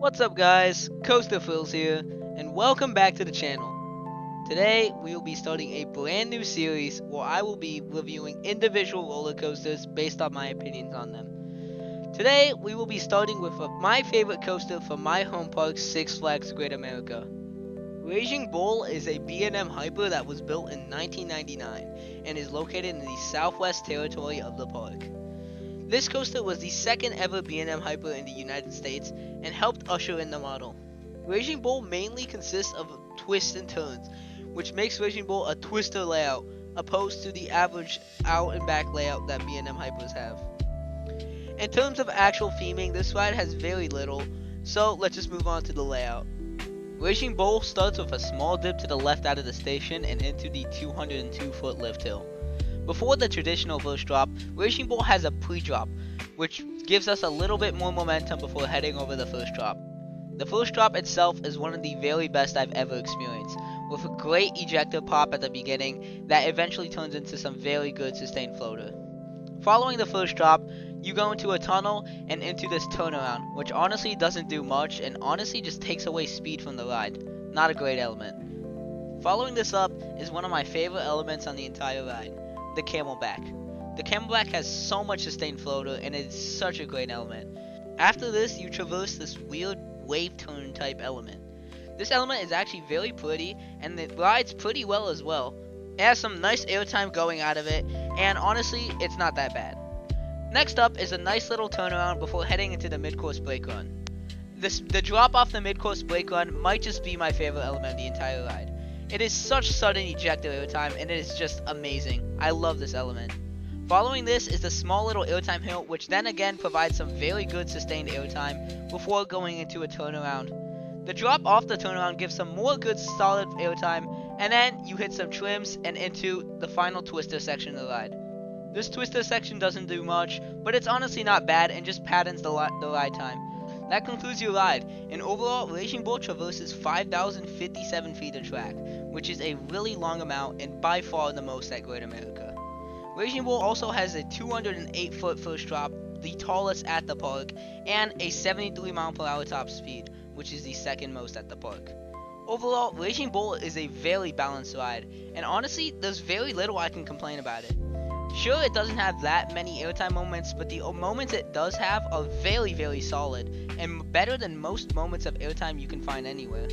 What's up guys, Coaster Phils here, and welcome back to the channel. Today, we will be starting a brand new series where I will be reviewing individual roller coasters based on my opinions on them. Today, we will be starting with my favorite coaster from my home park, Six Flags Great America. Raging Bull is a B&M Hyper that was built in 1999 and is located in the southwest territory of the park. This coaster was the second ever B&M Hyper in the United States and helped usher in the model. Raging Bull mainly consists of twists and turns, which makes Raging Bull a twister layout, opposed to the average out and back layout that B&M Hypers have. In terms of actual theming, this ride has very little, so let's just move on to the layout. Raging Bull starts with a small dip to the left out of the station and into the 202-foot lift hill. Before the traditional first drop, Raging Bull has a pre-drop, which gives us a little bit more momentum before heading over the first drop. The first drop itself is one of the very best I've ever experienced, with a great ejector pop at the beginning that eventually turns into some very good sustained floater. Following the first drop, you go into a tunnel and into this turnaround, which honestly doesn't do much and honestly just takes away speed from the ride. Not a great element. Following this up is one of my favorite elements on the entire ride, the camelback. The camelback has so much sustained floater and it is such a great element. After this, you traverse this weird wave turn type element. This element is actually very pretty and it rides pretty well as well. It has some nice airtime going out of it, and honestly, it's not that bad. Next up is a nice little turnaround before heading into the mid-course brake run. The drop off the mid-course brake run might just be my favorite element of the entire ride. It is such sudden ejector airtime and it is just amazing. I love this element. Following this is the small little airtime hill, which then again provides some very good sustained airtime before going into a turnaround. The drop off the turnaround gives some more good solid airtime, and then you hit some trims and into the final twister section of the ride. This twister section doesn't do much, but it's honestly not bad and just paddens the ride time. That concludes your ride, and overall, Raging Bull traverses 5,057 feet of track, which is a really long amount and by far the most at Great America. Raging Bull also has a 208-foot first drop, the tallest at the park, and a 73 mph top speed, which is the second most at the park. Overall, Raging Bull is a very balanced ride, and honestly, there's very little I can complain about it. Sure, it doesn't have that many airtime moments, but the moments it does have are very solid, and better than most moments of airtime you can find anywhere.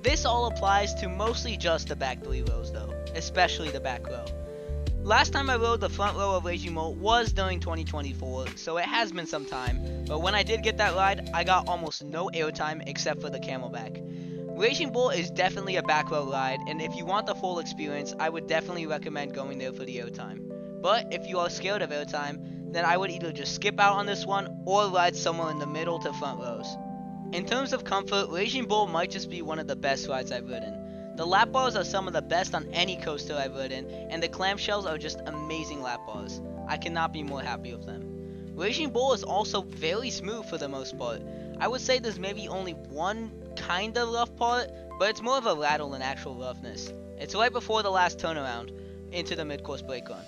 This all applies to mostly just the back 3 rows though, especially the back row. Last time I rode the front row of Raging Bull was during 2024, so it has been some time, but when I did get that ride, I got almost no airtime except for the camelback. Raging Bull is definitely a back row ride, and if you want the full experience, I would definitely recommend going there for the airtime. But if you are scared of airtime, then I would either just skip out on this one or ride somewhere in the middle to front rows. In terms of comfort, Raging Bull might just be one of the best rides I've ridden. The lap bars are some of the best on any coaster I've ridden, and the clamshells are just amazing lap bars. I cannot be more happy with them. Raging Bull is also very smooth for the most part. I would say there's maybe only one kind of rough part, but it's more of a rattle than actual roughness. It's right before the last turnaround into the mid-course brake run.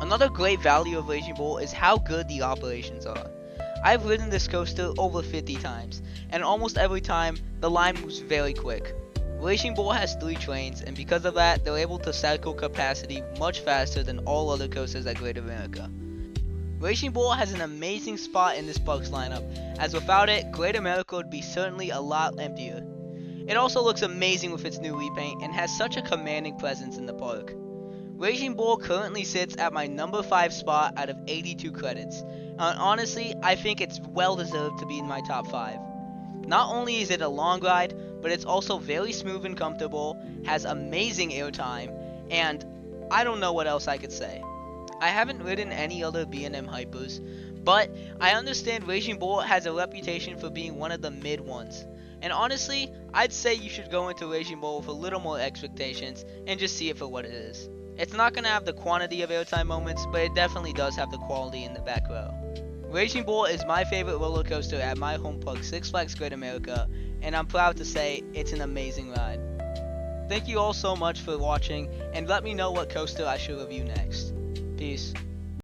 Another great value of Raging Bull is how good the operations are. I've ridden this coaster over 50 times, and almost every time, the line moves very quick. Raging Bull has 3 trains, and because of that, they're able to cycle capacity much faster than all other coasters at Great America. Raging Bull has an amazing spot in this park's lineup, as without it, Great America would be certainly a lot emptier. It also looks amazing with its new repaint, and has such a commanding presence in the park. Raging Bull currently sits at my number 5 spot out of 82 credits, and honestly, I think it's well deserved to be in my top 5. Not only is it a long ride, but it's also very smooth and comfortable, has amazing airtime, and I don't know what else I could say. I haven't ridden any other B&M Hypers, but I understand Raging Bull has a reputation for being one of the mid ones. And honestly, I'd say you should go into Raging Bull with a little more expectations and just see it for what it is. It's not going to have the quantity of airtime moments, but it definitely does have the quality in the back row. Raging Bull is my favorite roller coaster at my home park, Six Flags Great America, and I'm proud to say it's an amazing ride. Thank you all so much for watching, and let me know what coaster I should review next. Peace.